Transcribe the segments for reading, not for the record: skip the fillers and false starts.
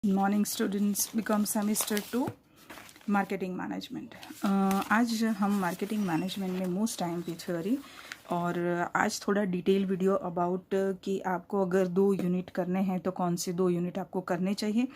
Morning students become semester 2 marketing management. आज हम marketing management में मोस्ट टाइम की थ्योरी और आज थोड़ा डिटेल वीडियो अबाउट कि आपको अगर 2 यूनिट करने हैं तो कौन से 2 यूनिट आपको करने चाहिए।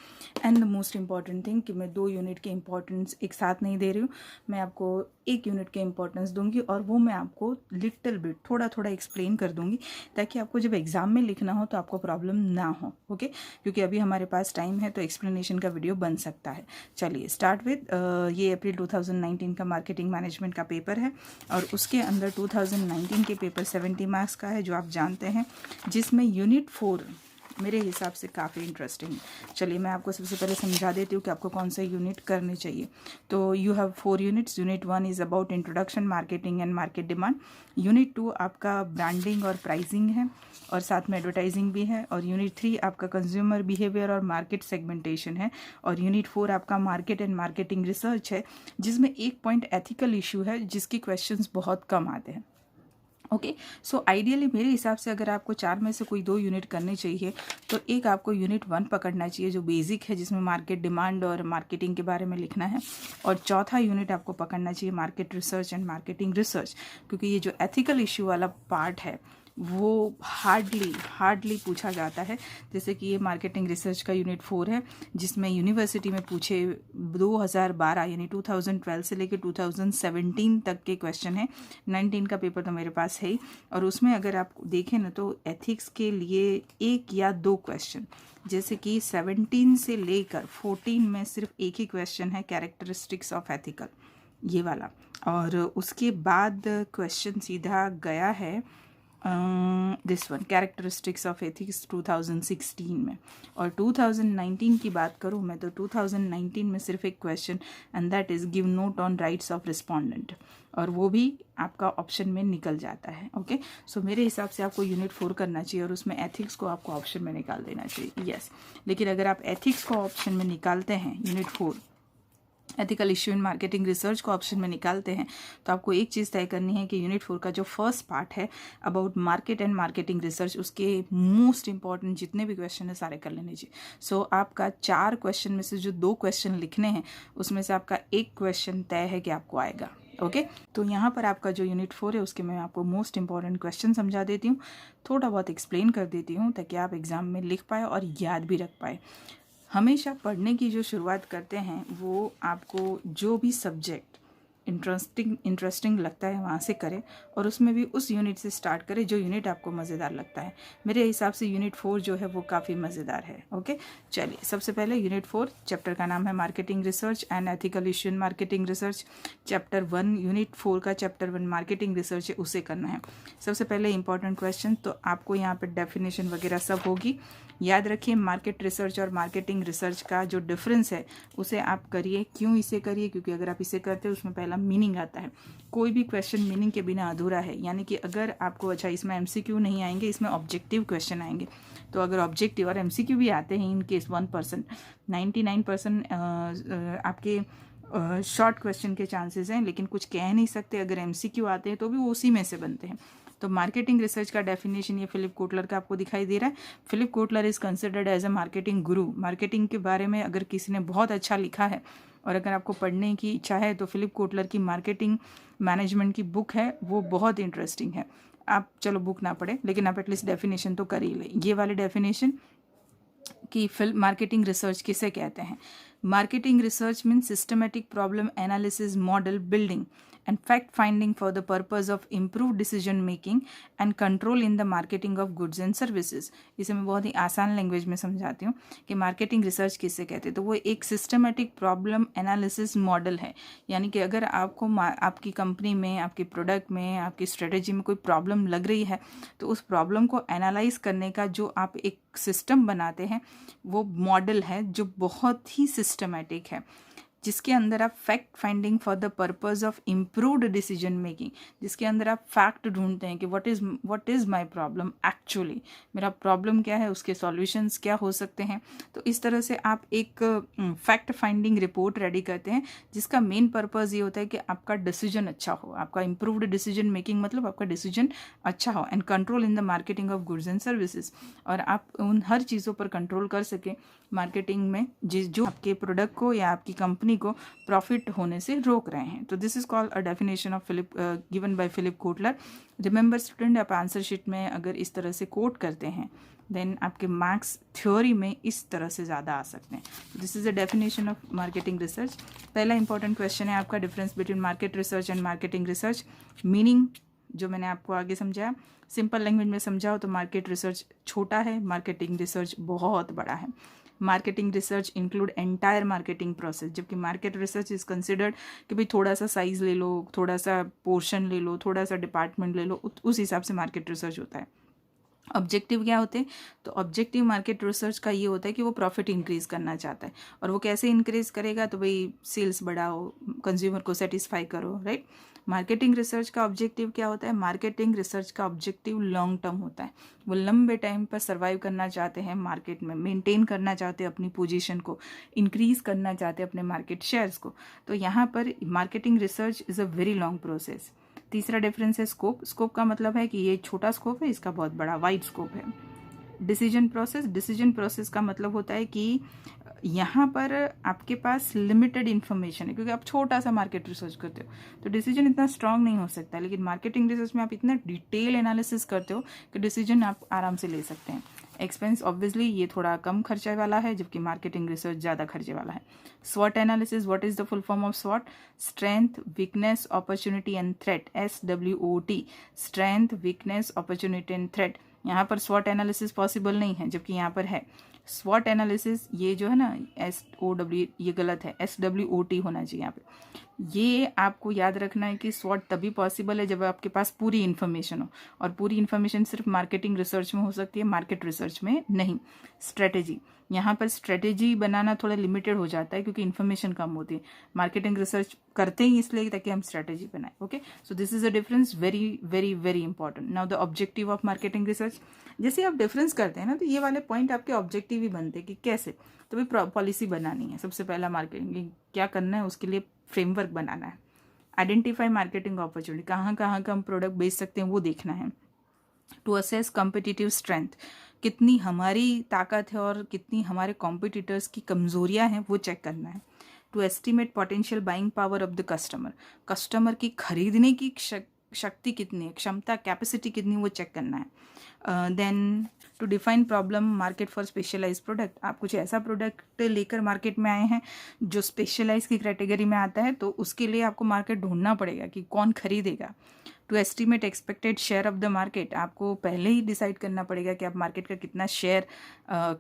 And the most important thing कि मैं 2 यूनिट के इम्पोर्टेंस एक साथ नहीं दे रही हूँ, मैं आपको 1 यूनिट के इम्पोर्टेंस दूंगी और वो मैं आपको लिटिल बिट थोड़ा थोड़ा एक्सप्लेन कर दूंगी ताकि आपको जब एग्जाम में लिखना हो तो आपको प्रॉब्लम ना हो। ओके, क्योंकि अभी हमारे पास टाइम है तो एक्सप्लेनेशन का वीडियो बन सकता है। चलिए स्टार्ट विद ये अप्रैल 2019 का मार्केटिंग मैनेजमेंट का पेपर है और उसके अंदर 2019 के पेपर 70 मार्क्स का है जो आप जानते हैं, जिसमें यूनिट 4 मेरे हिसाब से काफ़ी इंटरेस्टिंग है। चलिए मैं आपको सबसे पहले समझा देती हूँ कि आपको कौन सा यूनिट करने चाहिए। तो you have 4 units. Unit 1 is about introduction, marketing and market demand. Unit 2 आपका ब्रांडिंग और प्राइसिंग है और साथ में एडवर्टाइजिंग भी है। और यूनिट 3 आपका कंज्यूमर बिहेवियर और मार्केट सेगमेंटेशन है। और यूनिट 4 आपका मार्केट एंड मार्केटिंग रिसर्च है, जिसमें एक पॉइंट एथिकल इशू है जिसकी क्वेश्चंस बहुत कम आते हैं। ओके, सो आइडियली मेरे हिसाब से अगर आपको 4 में से कोई 2 यूनिट करने चाहिए तो एक आपको यूनिट 1 पकड़ना चाहिए जो बेसिक है, जिसमें मार्केट डिमांड और मार्केटिंग के बारे में लिखना है। और चौथा यूनिट आपको पकड़ना चाहिए market research and marketing research, क्योंकि ये जो एथिकल इश्यू वाला पार्ट है वो हार्डली पूछा जाता है। जैसे कि ये मार्केटिंग रिसर्च का यूनिट 4 है, जिसमें यूनिवर्सिटी में पूछे 2012 यानी 2012 से लेकर 2017 तक के क्वेश्चन है। 19 का पेपर तो मेरे पास है ही, और उसमें अगर आप देखें ना तो एथिक्स के लिए 1 या 2 क्वेश्चन, जैसे कि 17 से लेकर 14 में सिर्फ एक ही क्वेश्चन है कैरेक्टरिस्टिक्स ऑफ एथिकल, ये वाला। और उसके बाद क्वेश्चन सीधा गया है this one characteristics of ethics 2016 में। और 2019 की बात करूँ मैं तो 2019 में सिर्फ एक question, and that is give note on rights of respondent, और वो भी आपका ऑप्शन में निकल जाता है। ओके, सो मेरे हिसाब से आपको यूनिट 4 करना चाहिए और उसमें एथिक्स को आपको ऑप्शन में निकाल देना चाहिए। यस, लेकिन अगर आप एथिक्स को ऑप्शन में निकालते हैं, unit 4 ethical issue in marketing research को ऑप्शन में निकालते हैं, तो आपको एक चीज़ तय करनी है कि यूनिट 4 का जो फर्स्ट पार्ट है about market and marketing research, उसके मोस्ट इंपॉर्टेंट जितने भी क्वेश्चन है सारे कर लेने चाहिए। सो आपका 4 क्वेश्चन में से जो 2 क्वेश्चन लिखने हैं उसमें से आपका 1 क्वेश्चन तय है कि आपको आएगा। ओके, तो यहाँ पर आपका जो यूनिट 4 है उसके मैं आपको मोस्ट इंपॉर्टेंट क्वेश्चन समझा देती हूँ, थोड़ा बहुत एक्सप्लेन कर देती हूँ ताकि आप एग्जाम में लिख पाए और याद भी रख पाए। हमेशा पढ़ने की जो शुरुआत करते हैं वो आपको जो भी सब्जेक्ट इंटरेस्टिंग लगता है वहाँ से करें, और उसमें भी उस यूनिट से स्टार्ट करें जो यूनिट आपको मज़ेदार लगता है। मेरे हिसाब से यूनिट 4 जो है वो काफ़ी मज़ेदार है। ओके, चलिए सबसे पहले यूनिट 4 चैप्टर का नाम है marketing research and ethical issue in marketing research. Chapter 1 unit 4 का चैप्टर 1 मार्केटिंग रिसर्च है, उसे करना है। सबसे पहले इंपॉर्टेंट क्वेश्चन, तो आपको यहाँ पर डेफिनेशन वगैरह सब होगी। याद रखिए मार्केट रिसर्च और मार्केटिंग रिसर्च का जो डिफरेंस है उसे आप करिए। क्यों इसे करिए? क्योंकि अगर आप इसे करते हैं उसमें पहला मीनिंग आता है। कोई भी क्वेश्चन मीनिंग के बिना अधूरा है, यानी कि अगर आपको अच्छा इसमें एमसीक्यू नहीं आएंगे, इसमें ऑब्जेक्टिव क्वेश्चन आएंगे। तो अगर ऑब्जेक्टिव और एमसीक्यू भी आते हैं इन केस 1%, 99% आपके शॉर्ट क्वेश्चन के चांसेस हैं, लेकिन कुछ कह नहीं सकते। अगर एमसीक्यू आते हैं तो भी वो उसी में से बनते हैं। तो मार्केटिंग रिसर्च का डेफिनेशन ये फिलिप कोटलर का आपको दिखाई दे रहा है। Philip Kotler is considered as a marketing guru. Marketing के बारे में अगर किसी ने बहुत अच्छा लिखा है और अगर आपको पढ़ने की इच्छा है तो फिलिप कोटलर की मार्केटिंग मैनेजमेंट की बुक है, वो बहुत इंटरेस्टिंग है। आप चलो बुक ना पढ़े, लेकिन आप एटलीस्ट डेफिनेशन तो कर ही ले। ये वाले डेफिनेशन कि मार्केटिंग रिसर्च किसे कहते हैं। Marketing research means systematic problem analysis, model building and fact finding for the purpose of improved decision making and control in the marketing of goods and services। इसे मैं बहुत ही आसान लैंग्वेज में समझाती हूँ कि मार्केटिंग रिसर्च किससे कहते हैं। तो वो एक सिस्टमेटिक प्रॉब्लम एनालिसिस मॉडल है, यानी कि अगर आपको आपकी कंपनी में, आपके प्रोडक्ट में, आपकी स्ट्रेटेजी में कोई प्रॉब्लम लग रही है तो उस प्रॉब्लम को एनालाइज करने का जो आप एक सिस्टम बनाते हैं वो मॉडल है जो बहुत ही सिस्टमेटिक है। जिसके अंदर आप fact finding for the purpose of improved decision making, जिसके अंदर आप फैक्ट ढूंढते हैं कि what is my problem actually, मेरा प्रॉब्लम क्या है, उसके सॉल्यूशंस क्या हो सकते हैं। तो इस तरह से आप एक फैक्ट फाइंडिंग रिपोर्ट रेडी करते हैं जिसका मेन पर्पज़ ये होता है कि आपका डिसीजन अच्छा हो, आपका इम्प्रूव्ड डिसीजन मेकिंग मतलब आपका डिसीजन अच्छा हो, and control in the marketing of goods and services, और आप उन हर चीज़ों पर कंट्रोल कर सकें मार्केटिंग में जो आपके प्रोडक्ट को या आपकी कंपनी को प्रॉफिट होने से रोक रहे हैं। तो this is called a definition of Philip given by Philip Kotler. Remember student, आप आंसर शीट में अगर इस तरह से कोट करते हैं देन आपके मार्क्स थ्योरी में इस तरह से ज़्यादा आ सकते हैं। This is a definition of marketing research. पहला इंपॉर्टेंट क्वेश्चन है आपका, difference between market research and marketing research. Meaning जो मैंने आपको आगे समझाया, सिंपल लैंग्वेज में समझाओ तो मार्केट रिसर्च छोटा है, मार्केटिंग रिसर्च बहुत बड़ा है। Marketing research include entire marketing process, जबकि मार्केट रिसर्च इज कंसिडर्ड कि भाई थोड़ा सा साइज ले लो, थोड़ा सा पोर्शन ले लो, थोड़ा सा डिपार्टमेंट ले लो, उस हिसाब से मार्केट रिसर्च होता है। ऑब्जेक्टिव क्या होते हैं? तो ऑब्जेक्टिव मार्केट रिसर्च का ये होता है कि वो प्रॉफिट इंक्रीज करना चाहता है, और वो कैसे इंक्रीज करेगा? तो भाई सेल्स बढ़ाओ, कंज्यूमर को सेटिस्फाई करो, राइट। मार्केटिंग रिसर्च का ऑब्जेक्टिव क्या होता है? मार्केटिंग रिसर्च का ऑब्जेक्टिव लॉन्ग टर्म होता है, वो लंबे टाइम पर सर्वाइव करना चाहते हैं मार्केट में, मेंटेन करना चाहते हैं अपनी पोजीशन को, इंक्रीज करना चाहते हैं अपने मार्केट शेयर्स को। तो यहाँ पर marketing research is a very long process. तीसरा डिफरेंस है स्कोप। स्कोप का मतलब है कि ये छोटा स्कोप है, इसका बहुत बड़ा वाइड स्कोप है। Decision process. डिसीजन प्रोसेस का मतलब होता है कि यहाँ पर आपके पास लिमिटेड इन्फॉर्मेशन है, क्योंकि आप छोटा सा मार्केट रिसर्च करते हो तो डिसीजन इतना स्ट्रांग नहीं हो सकता, लेकिन मार्केटिंग रिसर्च में आप इतना डिटेल एनालिसिस करते हो कि डिसीजन आप आराम से ले सकते हैं। एक्सपेंस ऑब्वियसली ये थोड़ा कम खर्चे वाला है, जबकि मार्केटिंग रिसर्च ज़्यादा खर्चे वाला है। स्वॉट analysis. What is the full form of स्वॉट? Strength, weakness, opportunity and threat. SWOT। Strength, weakness, opportunity and threat. यहाँ पर स्वॉट एनालिसिस पॉसिबल नहीं है, जबकि यहाँ पर है। स्वॉट एनालिसिस ये जो है ना, SOW ये गलत है, SWOT होना चाहिए यहाँ पे। ये आपको याद रखना है कि स्वॉट तभी पॉसिबल है जब आपके पास पूरी इन्फॉर्मेशन हो, और पूरी इन्फॉर्मेशन सिर्फ मार्केटिंग रिसर्च में हो सकती है, मार्केट रिसर्च में नहीं। स्ट्रेटेजी। यहाँ पर स्ट्रेटेजी बनाना थोड़ा लिमिटेड हो जाता है क्योंकि इन्फॉर्मेशन कम होती है। मार्केटिंग रिसर्च करते ही इसलिए ताकि हम स्ट्रेटेजी बनाए। Okay, so this is a difference, very very very important. Now the objective of marketing research. जैसे आप डिफरेंस करते हैं ना, तो ये वाले पॉइंट आपके ऑब्जेक्टिव ही बनते हैं कि कैसे। तो भाई पॉलिसी बनानी है, सबसे पहला मार्केटिंग क्या करना है, उसके लिए फ्रेमवर्क बनाना है। आइडेंटिफाई मार्केटिंग अपॉर्चुनिटी, कहाँ कहाँ का हम प्रोडक्ट बेच सकते हैं वो देखना है। टू असेस कॉम्पिटिटिव स्ट्रेंथ, कितनी हमारी ताकत है और कितनी हमारे कॉम्पिटिटर्स की कमजोरियां हैं वो चेक करना है। To estimate potential buying power of the customer, customer की खरीदने की शक्ति कितनी है, क्षमता, कैपेसिटी कितनी, वो चेक करना है। Then to define problem market for specialise product, आप कुछ ऐसा प्रोडक्ट लेकर मार्केट में आए हैं जो स्पेशलाइज की कैटेगरी में आता है, तो उसके लिए आपको मार्केट ढूंढना पड़ेगा कि कौन खरीदेगा। To estimate expected share of the market, आपको पहले ही डिसाइड करना पड़ेगा कि आप मार्केट का कितना शेयर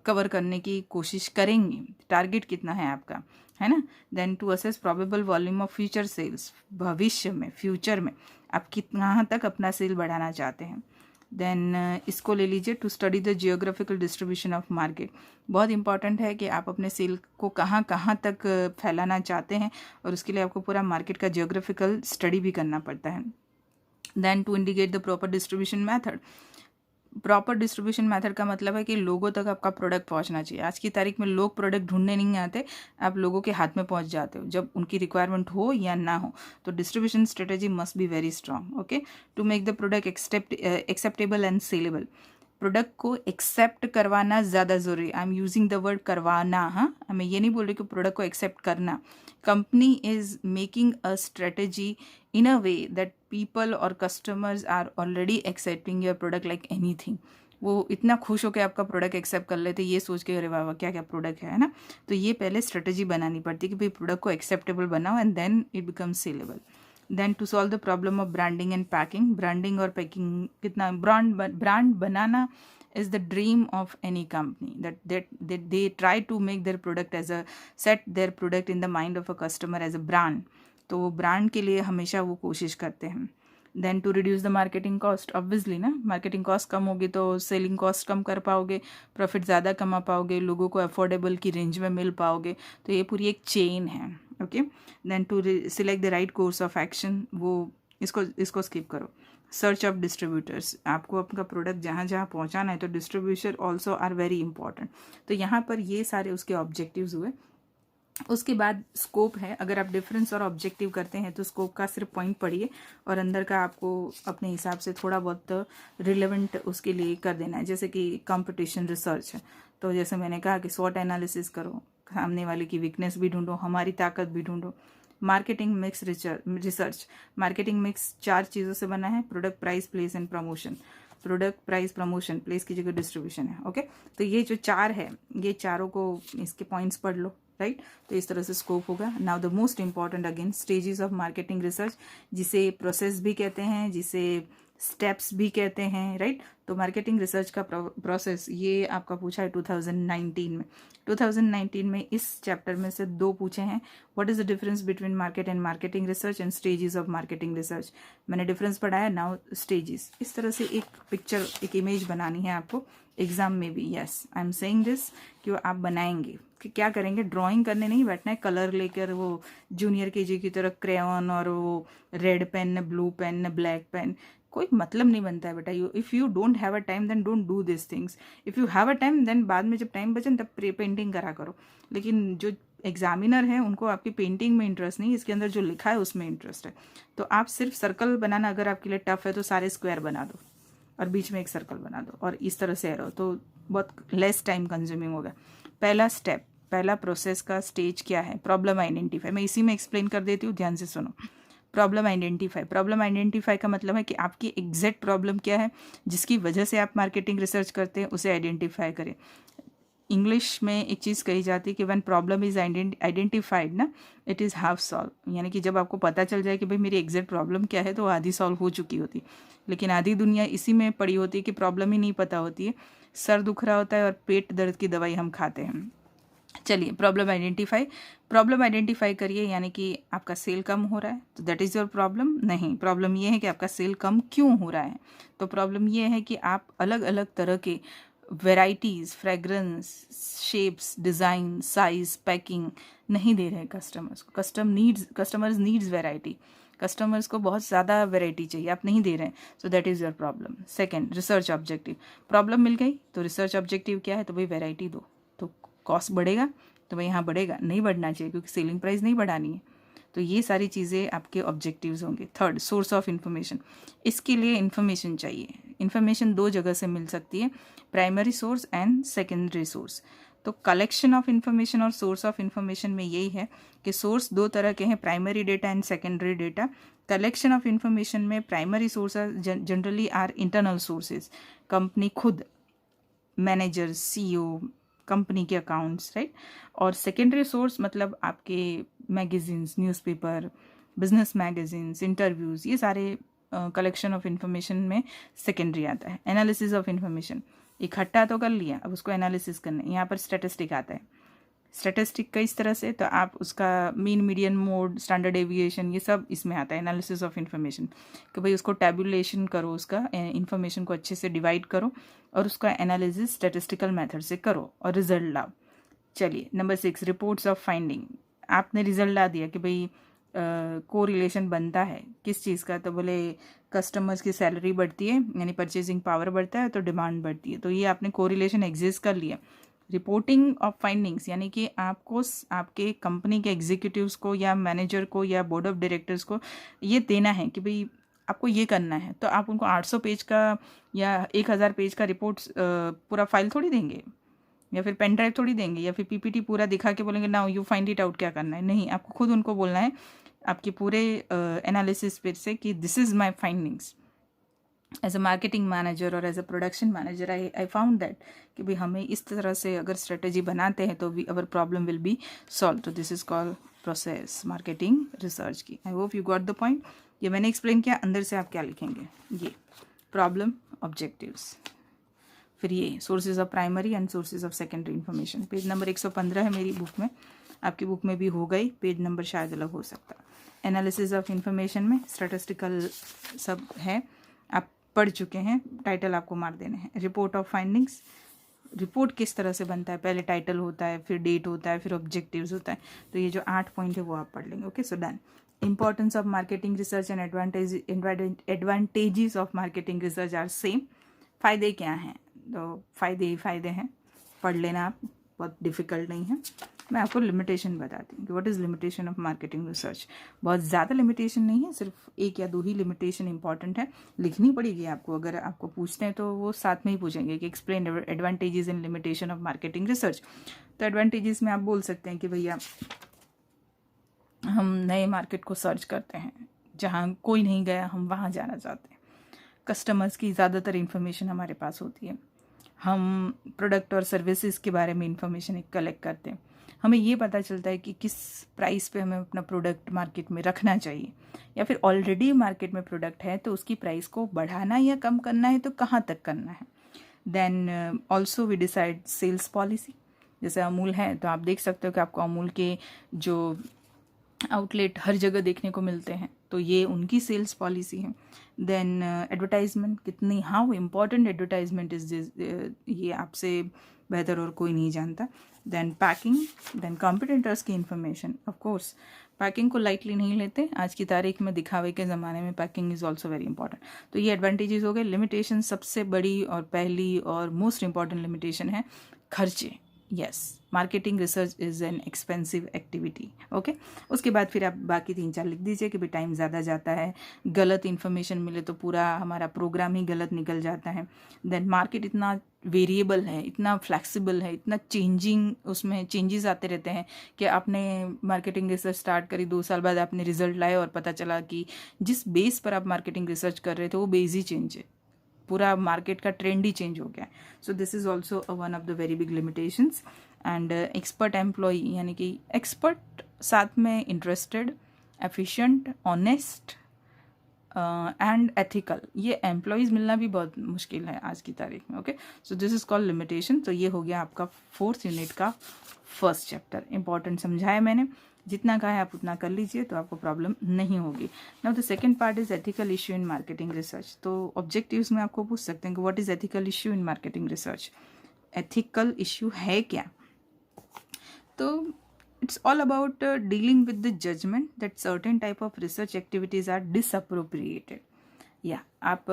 कवर करने की कोशिश करेंगे, टारगेट कितना है आपका, है ना। Then to assess probable volume of future sales, भविष्य में, फ्यूचर में आप कहाँ तक अपना सेल बढ़ाना चाहते हैं। देन इसको ले लीजिए, to study the geographical distribution of market, बहुत इंपॉर्टेंट है कि आप अपने सेल को कहाँ कहाँ तक फैलाना चाहते हैं, और उसके लिए आपको पूरा मार्केट का जियोग्राफिकल स्टडी भी करना पड़ता है। Then to indicate the proper distribution method, proper distribution method का मतलब है कि लोगों तक आपका प्रोडक्ट पहुंचना चाहिए। आज की तारीख में लोग प्रोडक्ट ढूंढने नहीं आते, आप लोगों के हाथ में पहुंच जाते हो जब उनकी रिक्वायरमेंट हो या ना हो। तो distribution strategy must be very strong. Okay, to make the product acceptable and saleable, product को एक्सेप्ट करवाना ज़्यादा ज़रूरी। I am using the word करवाना, हाँ, मैं ये नहीं बोल रही कि प्रोडक्ट को एक्सेप्ट करना। Company is making a strategy in a way that people or customers are already accepting your product like anything, वो इतना खुश होकर आपका प्रोडक्ट एक्सेप्ट कर लेते ये सोच के अरे वाह क्या क्या प्रोडक्ट है ना। तो ये पहले स्ट्रेटेजी बनानी पड़ती है कि भाई प्रोडक्ट को एक्सेप्टेबल बनाओ and then it becomes saleable. Then to solve the problem of branding and packing, branding और पैकिंग, कितना ब्रांड बनाना is the dream of any company, that they try to make their product as a set their product in the mind of a customer as a brand, तो वो brand के लिए हमेशा वो कोशिश करते हैं। Then to reduce the marketing cost, obviously ना, मार्केटिंग कॉस्ट कम होगी तो सेलिंग कॉस्ट कम कर पाओगे, प्रॉफिट ज़्यादा कमा पाओगे, लोगों को अफोर्डेबल की रेंज में मिल पाओगे। तो ये पूरी एक चेन है। Okay. Then to select the right course of action, वो इसको स्किप करो। सर्च ऑफ डिस्ट्रीब्यूटर्स, आपको आपका प्रोडक्ट जहाँ जहाँ पहुँचाना है तो distributor also are very important. तो यहाँ पर ये सारे उसके ऑब्जेक्टिव्स हुए। उसके बाद स्कोप है, अगर आप डिफरेंस और ऑब्जेक्टिव करते हैं तो स्कोप का सिर्फ पॉइंट पढ़िए और अंदर का आपको अपने हिसाब से थोड़ा बहुत रिलेवेंट उसके लिए कर देना है। जैसे कि कंपटीशन रिसर्च है, तो जैसे मैंने कहा कि स्वॉट एनालिसिस करो, सामने वाले की वीकनेस भी ढूंढो, हमारी ताकत भी ढूंढो। Marketing mix research, marketing mix 4 चीज़ों से बना है, product, price, place and promotion. Product, price, promotion, place की जगह डिस्ट्रीब्यूशन है। ओके, तो ये जो 4 है, ये चारों को इसके पॉइंट्स पढ़ लो, राइट। तो इस तरह से स्कोप होगा। Now the most important again, stages of marketing research, जिसे प्रोसेस भी कहते हैं, जिसे स्टेप्स भी कहते हैं, राइट। तो मार्केटिंग रिसर्च का प्रोसेस ये आपका पूछा है 2019 में। 2019 में इस चैप्टर में से 2 पूछे हैं। What is the difference between market and marketing research and stages of marketing research. मैंने डिफरेंस पढ़ाया, नाउ स्टेजेस। इस तरह से एक पिक्चर, एक इमेज बनानी है आपको एग्जाम में भी। Yes, I am saying this कि आप बनाएंगे कि क्या करेंगे, ड्राइंग करने नहीं बैठना है, कलर लेकर वो जूनियर केजी की तरह क्रेयॉन और वो red pen, blue pen, black pen, कोई मतलब नहीं बनता है बेटा। If you don't have a time then don't do this things. If you have a time then बाद में जब टाइम बचे तब पेंटिंग करा करो। लेकिन जो एग्जामिनर है उनको आपकी पेंटिंग में इंटरेस्ट नहीं, इसके अंदर जो लिखा है उसमें इंटरेस्ट है। तो आप सिर्फ सर्कल बनाना अगर आपके लिए टफ है तो सारे स्क्वायर बना दो और बीच में एक सर्कल बना दो और इस तरह से एरो, तो बहुत लेस टाइम कंज्यूमिंग होगा। पहला स्टेप, पहला प्रोसेस का स्टेज क्या है, प्रॉब्लम आइडेंटिफाई। मैं इसी में एक्सप्लेन कर देती हूँ, ध्यान से सुनो। प्रॉब्लम आइडेंटिफाई, प्रॉब्लम आइडेंटिफाई का मतलब है कि आपकी एग्जैक्ट प्रॉब्लम क्या है जिसकी वजह से आप मार्केटिंग रिसर्च करते हैं, उसे आइडेंटिफाई करें। इंग्लिश में एक चीज़ कही जाती है कि व्हेन प्रॉब्लम इज आइडेंटिफाइड ना, इट इज़ हाफ सॉल्व। यानी कि जब आपको पता चल जाए कि भाई मेरी एग्जैक्ट प्रॉब्लम क्या है तो आधी सॉल्व हो चुकी होती। लेकिन आधी दुनिया इसी में पड़ी होती है कि प्रॉब्लम ही नहीं पता होती है, सर दुख रहा होता है और पेट दर्द की दवाई हम खाते हैं। चलिए, प्रॉब्लम आइडेंटिफाई करिए। यानी कि आपका सेल कम हो रहा है तो दैट इज़ योर प्रॉब्लम। नहीं, प्रॉब्लम ये है कि आपका सेल कम क्यों हो रहा है। तो प्रॉब्लम ये है कि आप अलग अलग तरह के varieties, fragrance, shapes, design, size, packing नहीं दे रहे हैं कस्टमर्स को। कस्टमर्स नीड्स वेराइटी, कस्टमर्स को बहुत ज़्यादा वेराइटी चाहिए, आप नहीं दे रहे हैं, so that is your problem. Second, research objective. Problem मिल गई तो रिसर्च ऑब्जेक्टिव क्या है, तो भाई वेराइटी दो, तो कॉस्ट बढ़ेगा, तो भाई यहाँ बढ़ेगा, नहीं बढ़ना चाहिए क्योंकि सेलिंग प्राइस नहीं बढ़ानी है। तो ये सारी चीज़ें आपके ऑब्जेक्टिव्स होंगे। Third, source of information. इसके लिए इन्फॉर्मेशन चाहिए। इन्फॉर्मेशन 2 जगह से मिल सकती है, primary source and secondary source. तो कलेक्शन ऑफ इन्फॉर्मेशन और सोर्स ऑफ इन्फॉर्मेशन में यही है कि सोर्स 2 तरह के हैं, primary data and secondary data. Collection of information में primary source generally are internal sources, company खुद, मैनेजर, CEO, कंपनी के अकाउंट्स, राइट। और सेकेंडरी सोर्स मतलब आपके magazines, newspaper, business magazines, interviews, ये सारे कलेक्शन ऑफ इन्फॉर्मेशन में सेकेंडरी आता है। एनालिसिस ऑफ इन्फॉर्मेशन, इकट्ठा तो कर लिया, अब उसको एनालिसिस करना है। यहाँ पर स्टैटिस्टिक आता है। स्टैटिस्टिक कई तरह से, तो आप उसका mean, median, mode, standard deviation, ये सब इसमें आता है। एनालिसिस ऑफ इन्फॉर्मेशन कि भाई उसको टैबुलेशन करो, उसका इन्फॉर्मेशन को अच्छे से डिवाइड करो और उसका एनालिसिस स्टैटिस्टिकल मेथड से करो और रिजल्ट लाओ। चलिए, नंबर 6, रिपोर्ट्स ऑफ फाइंडिंग। आपने रिजल्ट ला दिया कि भाई को रिलेशन बनता है किस चीज़ का, तो बोले कस्टमर्स की सैलरी बढ़ती है यानी परचेजिंग पावर बढ़ता है तो डिमांड बढ़ती है, तो ये आपने को रिलेशन एग्जिस्ट कर लिया। रिपोर्टिंग ऑफ फाइंडिंग्स यानी कि आपको आपके कंपनी के एग्जीक्यूटिव्स को या मैनेजर को या बोर्ड ऑफ डायरेक्टर्स को ये देना है कि भाई आपको ये करना है, तो आप उनको 800 पेज का या 1000 पेज का रिपोर्ट्स पूरा फाइल थोड़ी देंगे, या फिर पेन ड्राइव थोड़ी देंगे, या फिर PPT पूरा दिखा के बोलेंगे now you find it out क्या करना है। नहीं, आपको खुद उनको बोलना है आपके पूरे एनालिसिस पे से कि this is my findings. As a marketing manager और as a production manager I found that कि भाई हमें इस तरह से अगर स्ट्रेटेजी बनाते हैं तो we our problem will be solve. तो this is called process marketing research की। I hope you got the point. ये मैंने एक्सप्लेन किया, अंदर से आप क्या लिखेंगे, ये प्रॉब्लम, ऑब्जेक्टिव्स, फिर ये sources of primary and sources of secondary information. Page number 115 है मेरी बुक में, आपकी बुक में भी हो गई, पेज नंबर शायद अलग हो सकता है। एनालिसिस ऑफ इन्फॉर्मेशन में स्टैटिस्टिकल सब है, आप पढ़ चुके हैं, टाइटल आपको मार देने हैं। रिपोर्ट ऑफ फाइंडिंग्स, रिपोर्ट किस तरह से बनता है, पहले टाइटल होता है, फिर डेट होता है, फिर ऑब्जेक्टिव्स होता है। तो ये जो 8 पॉइंट है वो आप पढ़ लेंगे। Okay, so done. Importance of marketing research and advantages of marketing research are same. फ़ायदे क्या हैं? तो फ़ायदे ही फ़ायदे हैं, पढ़ लेना आप, बहुत डिफ़िकल्ट नहीं है। मैं आपको लिमिटेशन बताती हूँ कि what is limitation of marketing research. बहुत ज़्यादा लिमिटेशन नहीं है, सिर्फ 1 या 2 ही लिमिटेशन इंपॉर्टेंट है, लिखनी पड़ेगी आपको। अगर आपको पूछते हैं तो वो साथ में ही पूछेंगे कि explain advantages and limitation of marketing research. तो एडवांटेजेस में आप बोल सकते हैं कि भैया हम नए मार्केट को सर्च करते हैं, जहाँ कोई नहीं गया हम वहाँ जाना चाहते हैं। कस्टमर्स की ज़्यादातर इन्फॉर्मेशन हमारे पास होती है। हम प्रोडक्ट और सर्विसेज के बारे में इंफॉर्मेशन कलेक्ट करते हैं। हमें ये पता चलता है कि किस प्राइस पे हमें अपना प्रोडक्ट मार्केट में रखना चाहिए, या फिर ऑलरेडी मार्केट में प्रोडक्ट है तो उसकी प्राइस को बढ़ाना या कम करना है तो कहाँ तक करना है। Then also we decide sales policy. जैसे अमूल है तो आप देख सकते हो कि आपको अमूल के जो आउटलेट हर जगह देखने को मिलते हैं, तो ये उनकी सेल्स पॉलिसी है। देन एडवर्टाइजमेंट, कितनी how important advertisement is this, ये आपसे बेहतर और कोई नहीं जानता। देन पैकिंग, देन कॉम्पिटिटर्स की इंफॉर्मेशन। ऑफ कोर्स पैकिंग को लाइटली नहीं लेते, आज की तारीख में दिखावे के ज़माने में packing is also very important. तो ये एडवांटेजेस हो गए। लिमिटेशन, सबसे बड़ी और पहली और मोस्ट इंपॉर्टेंट लिमिटेशन है खर्चे। Yes, marketing research is an expensive activity. Okay, उसके बाद फिर आप बाकी 3-4 लिख दीजिए कि भाई टाइम ज़्यादा जाता है, गलत इन्फॉर्मेशन मिले तो पूरा हमारा प्रोग्राम ही गलत निकल जाता है। देन मार्केट इतना वेरिएबल है, इतना फ्लेक्सिबल है, इतना चेंजिंग, उसमें चेंजेस आते रहते हैं कि आपने मार्केटिंग रिसर्च स्टार्ट करी, 2 साल बाद आपने रिजल्ट लाए और पता चला कि जिस बेस पर आप मार्केटिंग रिसर्च कर रहे थे वो बेस ही चेंज है, पूरा मार्केट का ट्रेंड ही चेंज हो गया। So this is also one of the very big limitations. And expert employ, यानी कि एक्सपर्ट साथ में interested, efficient, honest and ethical, ये एम्प्लॉयज़ मिलना भी बहुत मुश्किल है आज की तारीख में। Okay, so this is called limitation. तो ये हो गया आपका 4th यूनिट का फर्स्ट चैप्टर। इंपॉर्टेंट समझाया मैंने, जितना कहा है आप उतना कर लीजिए तो आपको प्रॉब्लम नहीं होगी। Now the second part is ethical issue in marketing research. तो ऑब्जेक्टिव्स में आपको पूछ सकते हैं कि what is ethical issue in marketing research. Ethical issue है क्या? तो it's all about dealing with the judgment that certain type of research activities are disappropriated. या आप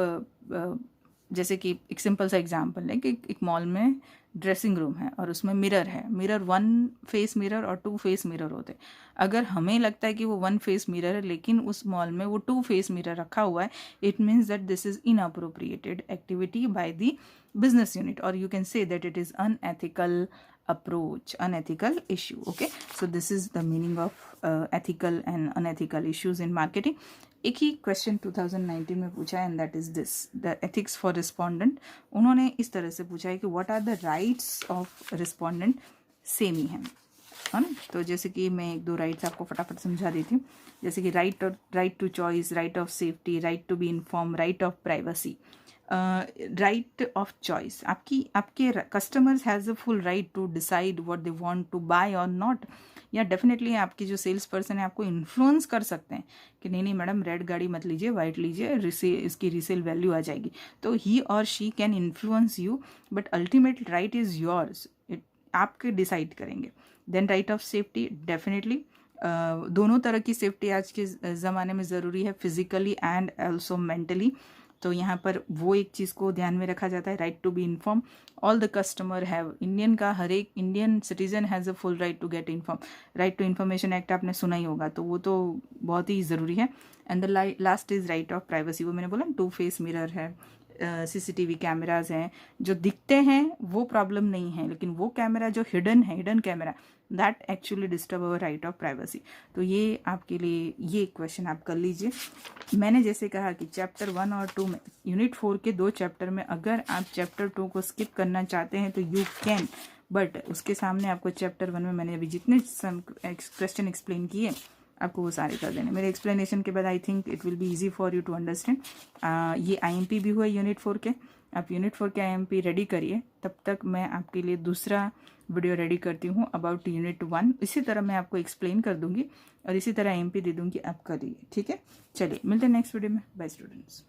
जैसे कि एक सिंपल सा एग्जांपल है कि एक मॉल में ड्रेसिंग रूम है और उसमें मिरर है, मिरर 1 फेस मिरर और 2 फेस मिरर होते हैं। अगर हमें लगता है कि वो 1 फेस मिरर है लेकिन उस मॉल में वो 2 फेस मिरर रखा हुआ है, it means that this is inappropriated activity by the business unit, और you can say that it is unethical approach, unethical issue. Okay, so this is the meaning of ethical and unethical issues in marketing. एक ही question 2019 में पूछा है and that is this, the ethics for respondent. उन्होंने इस तरह से पूछा है कि what are the rights of respondent, same ही है ना। तो जैसे कि मैं 1-2 राइट्स आपको फटाफट समझा देती हूँ। जैसे कि right to choice, right of safety, right to be inform, right of privacy. Right of choice, आपके customers has a full right to decide what they want to buy और नॉट। या डेफिनेटली आपकी जो सेल्स पर्सन है आपको influence कर सकते हैं कि नहीं मैडम रेड गाड़ी मत लीजिए, वाइट लीजिए, इसकी रीसेल वैल्यू आ जाएगी। तो ही और she can influence you, but ultimate right is yours, आपके डिसाइड करेंगे। Then right of safety, definitely दोनों तरह की सेफ्टी आज के ज़माने में ज़रूरी है, फिजिकली एंड ऑल्सो मेंटली। तो यहाँ पर वो एक चीज़ को ध्यान में रखा जाता है। Right to be inform, all the customer have, Indian का हर एक Indian citizen has a full right to get inform. Right to information act आपने सुना ही होगा, तो वो तो बहुत ही ज़रूरी है। And the last is right of privacy, वो मैंने बोला 2 फेस मिरर है, CCTV कैमराज हैं, जो दिखते हैं वो प्रॉब्लम नहीं है, लेकिन वो कैमरा जो हिडन है, hidden camera, that actually disturb our right of privacy. तो ये आपके लिए ये क्वेश्चन आप कर लीजिए। मैंने जैसे कहा कि चैप्टर 1 और 2 में, यूनिट 4 के 2 चैप्टर में अगर आप चैप्टर 2 को स्किप करना चाहते हैं तो यू कैन, बट उसके सामने आपको चैप्टर 1 में मैंने अभी जितने क्वेश्चन एक्सप्लेन किए आपको वो सारे कर देने। मेरे एक्सप्लेनेशन के बाद I think it will be easy for you to understand. ये IMP भी हुआ यूनिट 4 के, आप यूनिट 4 के IMP रेडी करिए, तब तक मैं आपके लिए दूसरा वीडियो रेडी करती हूँ अबाउट यूनिट 1। इसी तरह मैं आपको एक्सप्लेन कर दूंगी और इसी तरह IMP दे दूंगी, आप करिए, ठीक है। चलिए मिलते हैं नेक्स्ट वीडियो में, बाय स्टूडेंट्स।